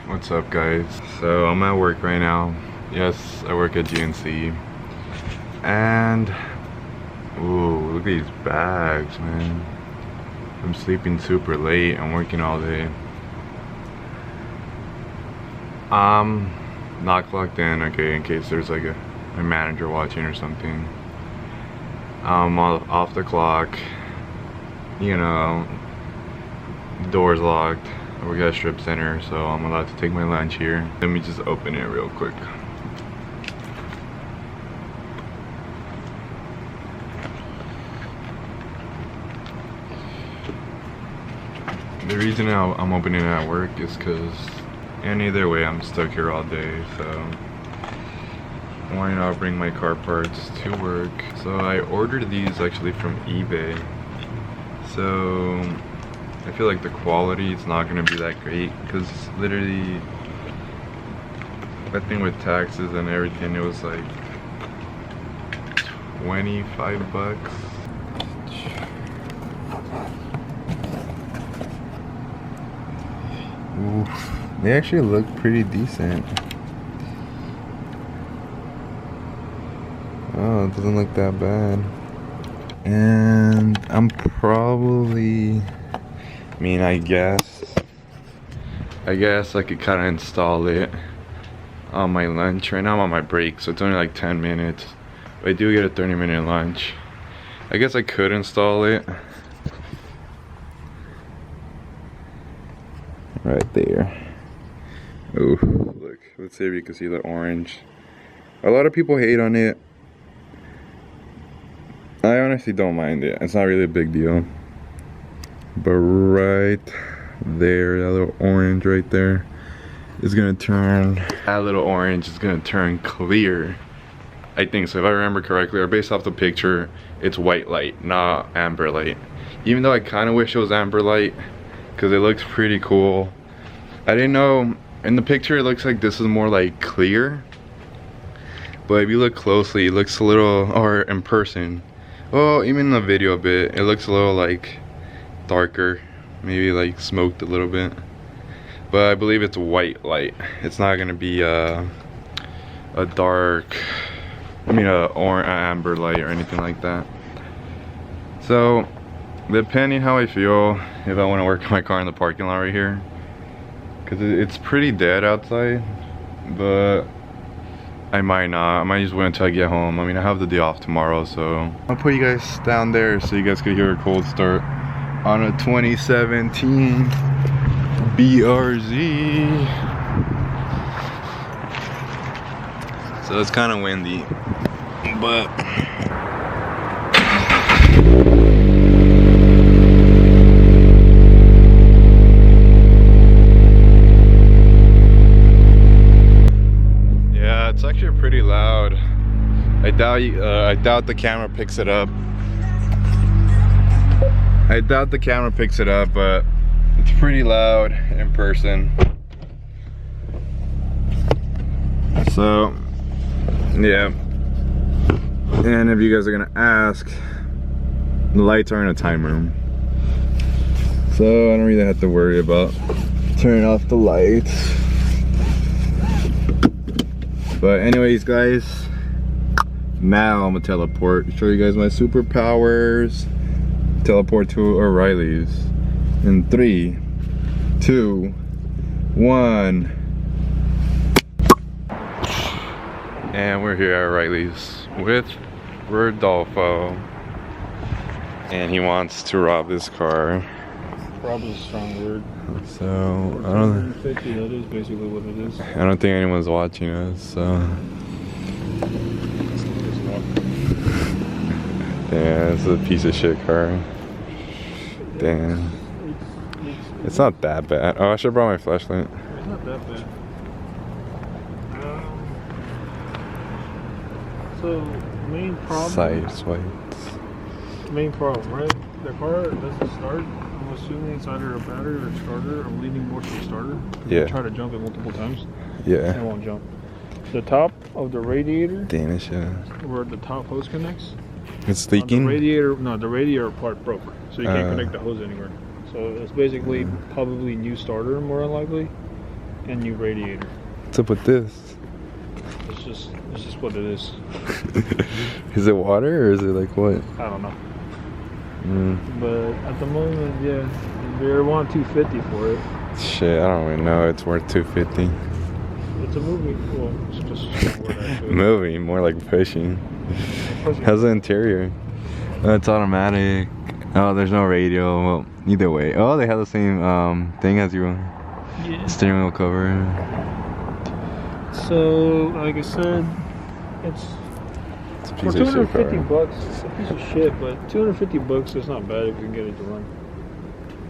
What's up, guys? So I'm at work right now. Yes, I work at GNC. And ooh, look at these bags, man. I'm sleeping super late. I'm working all day. Not clocked in, okay, in case there's like a manager watching or something. I'm off the clock. You know, door's locked. We got a strip center, so I'm allowed to take my lunch here. Let me just open it real quick. The reason I'm opening it at work is because either way I'm stuck here all day, so why not bring my car parts to work? So I ordered these actually from eBay. So I feel like the quality is not gonna be that great because literally I think with taxes and everything it was like 25 bucks. Oof. They actually look pretty decent. Oh, it doesn't look that bad. And I'm probably, I guess I could kind of install it on my lunch. Right now I'm on my break, so it's only like 10 minutes. But I do get a 30-minute lunch. I guess I could install it. Right there. Oh, look. Let's see if you can see the orange. A lot of people hate on it. I honestly don't mind it. It's not really a big deal. But right there, that little orange right there is gonna turn, that little orange is gonna turn clear. I think so, if I remember correctly, or based off the picture, it's white light, not amber light. Even though I kind of wish it was amber light, because it looks pretty cool. I didn't know, in the picture it looks like this is more like clear. But if you look closely, it looks a little, or in person, well, even in the video a bit, it looks a little like darker, maybe like smoked a little bit. But I believe it's white light. It's not gonna be a dark, or amber light or anything like that. So depending how I feel, if I want to work my car in the parking lot right here, because it's pretty dead outside, but I might not. I might just wait until I get home. I have the day off tomorrow, so I'll put you guys down there so you guys can hear a cold start on a 2017 BRZ. So it's kind of windy, but yeah, it's actually pretty loud. I doubt the camera picks it up. I doubt the camera picks it up, but it's pretty loud in person. So, yeah. And if you guys are gonna ask, the lights are in a time room. So I don't really have to worry about turning off the lights. But anyways, guys, now I'm gonna teleport, show you guys my superpowers. Teleport to O'Reilly's in 3, 2, 1. And we're here at O'Reilly's with Rodolfo, and he wants to rob this car. Rob is a strong word. So I don't. That is basically what it is. I don't think anyone's watching us. So. Yeah, it's a piece of shit car. Damn. It's not that bad. Oh, I should have brought my flashlight. It's not that bad. So, main problem. Side swipes. Main problem, right? The car doesn't start. I'm assuming it's either a battery or a starter. I'm leaning more to the starter. Yeah. I try to jump it multiple times. Yeah. It won't jump. The top of the radiator, Danish, yeah. where the top hose connects. It's leaking? The radiator part broke, so you can't connect the hose anywhere. So it's basically probably new starter, more than likely. and new radiator. What's up with this? It's just what it is. Is it water or is it like what? I don't know. Mm. But at the moment, yeah, they want $250 for it. Shit, I don't even know. It's worth $250. It's a movie. Well, it's just a word actually. Movie, more like pushing. How's the interior? Oh, it's automatic. Oh, there's no radio. Well, either way. Oh, they have the same thing as your steering wheel cover. So, like I said, it's It's a for piece of shit car. $250. It's a piece of shit, but $250 is not bad if you can get it to run.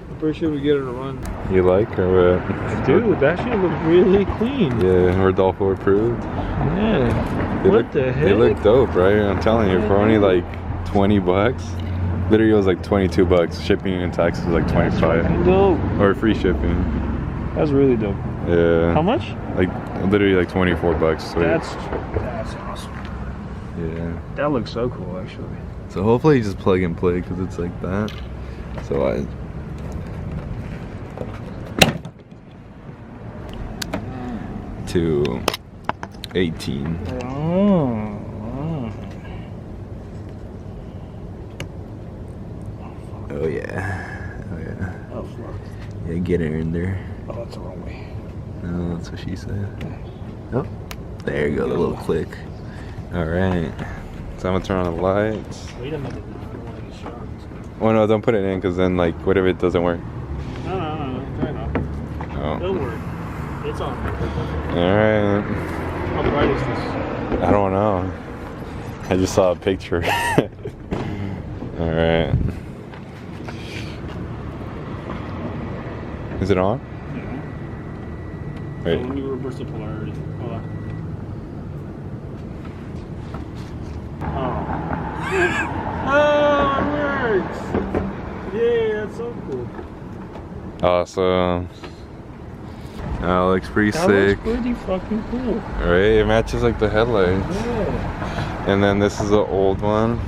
I'm pretty sure we get it to run. You like or what? Dude, that shit looks really clean. Yeah, Rodolfo approved. Yeah. They What look, the heck? They look dope, right? I'm telling you, for only like $20. Literally, it was like $22. Shipping and tax was like $25. Dope. Or free shipping. That's really dope. Yeah. How much? Like literally like $24. So That's awesome. yeah. That looks so cool, actually. So hopefully you just plug and play because it's like that. So I. To 18. Oh. Oh yeah. Oh yeah. Oh, fuck. Yeah, get her in there. Oh, that's the wrong way. No, that's what she said. Oh, there you go, the little click. Alright. So I'm gonna turn on the lights. Wait a minute. I want to get shocked. Oh no, don't put it in because then like what if it doesn't work? No. Try not. Oh. It'll work. It's on. Alright. How bright is this? I don't know. I just saw a picture. Alright. Is it on? Yeah. Wait. So let me reverse the polarity. Hold on. Oh, it works! Yeah, that's so cool. Awesome. That looks pretty That sick. looks pretty fucking cool. Right? It matches like the headlights. Yeah. And then this is the old one.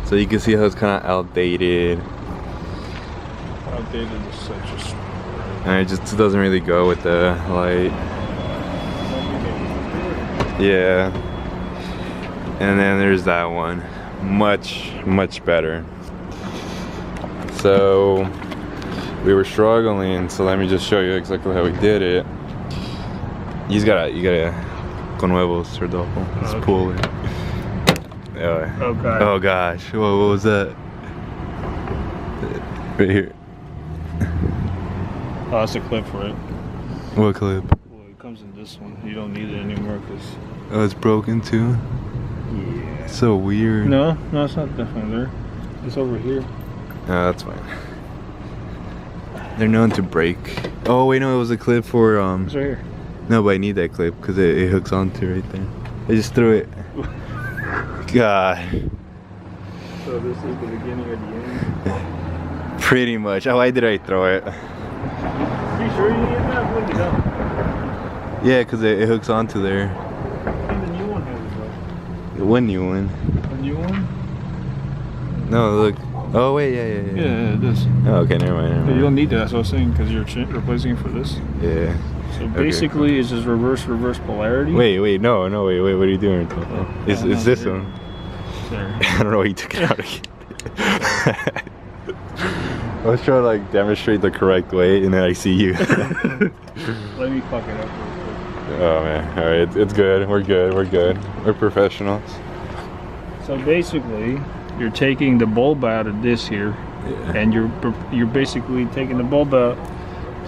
So you can see how it's kind of outdated. Outdated is such a sport. And it just doesn't really go with the light. Yeah. And then there's that one. Much better. So we were struggling, so let me just show you exactly how we did it. You gotta con huevos, Rodolfo. Let's pull it. Oh god. Oh gosh, what was that? Right here. Oh, that's a clip for it. What clip? Well, it comes in this one. You don't need it anymore because. Oh, it's broken too? Yeah. So weird. No, it's not definitely there. It's over here. No, that's fine. They're known to break. Oh wait, no, it was a clip for It's right here. No, but I need that clip because it hooks onto right there. I just threw it. God. So this is the beginning of the end. Pretty much. Oh, why did I throw it? You sure you need that? Look it up. Yeah, because it hooks onto there. And the new one has it though. One new one. A new one? No, look. Oh wait, yeah. Yeah, it does. Oh, okay, never mind. You don't need that. That's what I was saying because you're replacing it for this. Yeah. So basically, it's just reverse polarity. Wait, no, wait. What are you doing? It's this here. one. Sorry. I don't know why you took it out again. I was trying to like demonstrate the correct way, and then I see you. Let me fuck it up real quick. Oh man, all right, it's good. We're good. We're professionals. So basically, you're taking the bulb out of this here, and you're basically taking the bulb out,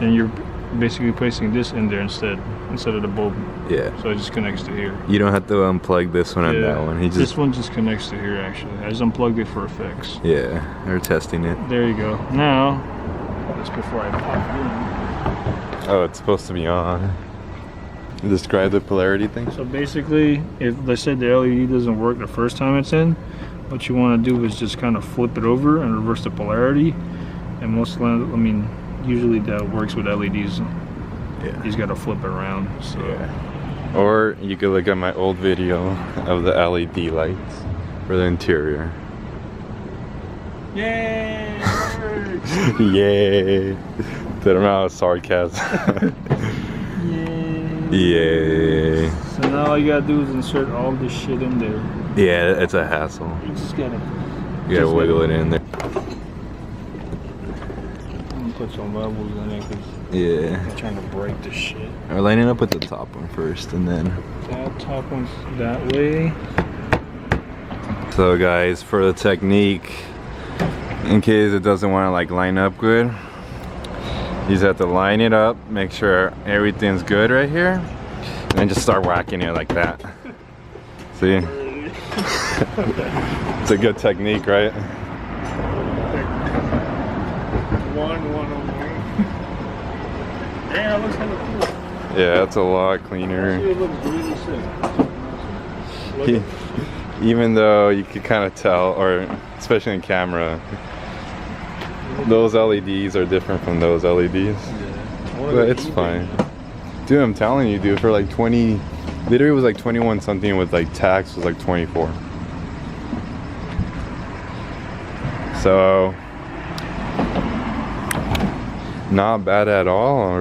and you're basically placing this in there instead of the bulb. Yeah. So it just connects to here. You don't have to unplug this one and that one. This one just connects to here actually. I just unplugged it for effects. Yeah, they're testing it. There you go. Now, that's before I plug it in. Oh, it's supposed to be on. Describe the polarity thing. So basically, if let's say the LED doesn't work the first time it's in, what you want to do is just kind of flip it over and reverse the polarity. And usually that works with LEDs. Yeah. He's got to flip it around. So. Yeah. Or you could look at my old video of the LED lights for the interior. Yay! Yay! The amount of sarcasm. Yay. So now all you gotta do is insert all this shit in there. Yeah, it's a hassle. You just gotta Wiggle it in there. I'm gonna put some levels in it because Yeah. I'm trying to break this shit. Or line it up with the top one first and then. That top one's that way. So guys, for the technique, in case it doesn't want to like line up good, you just have to line it up, make sure everything's good right here, and then just start whacking it like that. See? It's a good technique, right? One. Yeah, it looks kind of cool. Yeah, it's a lot cleaner. It looks really sick. Even though you could kind of tell, or especially in camera, those LEDs are different from those LEDs. Yeah. But it's fine. Dude, I'm telling you, dude, for like 20, literally it was like 21 something with like tax was like 24. So, not bad at all.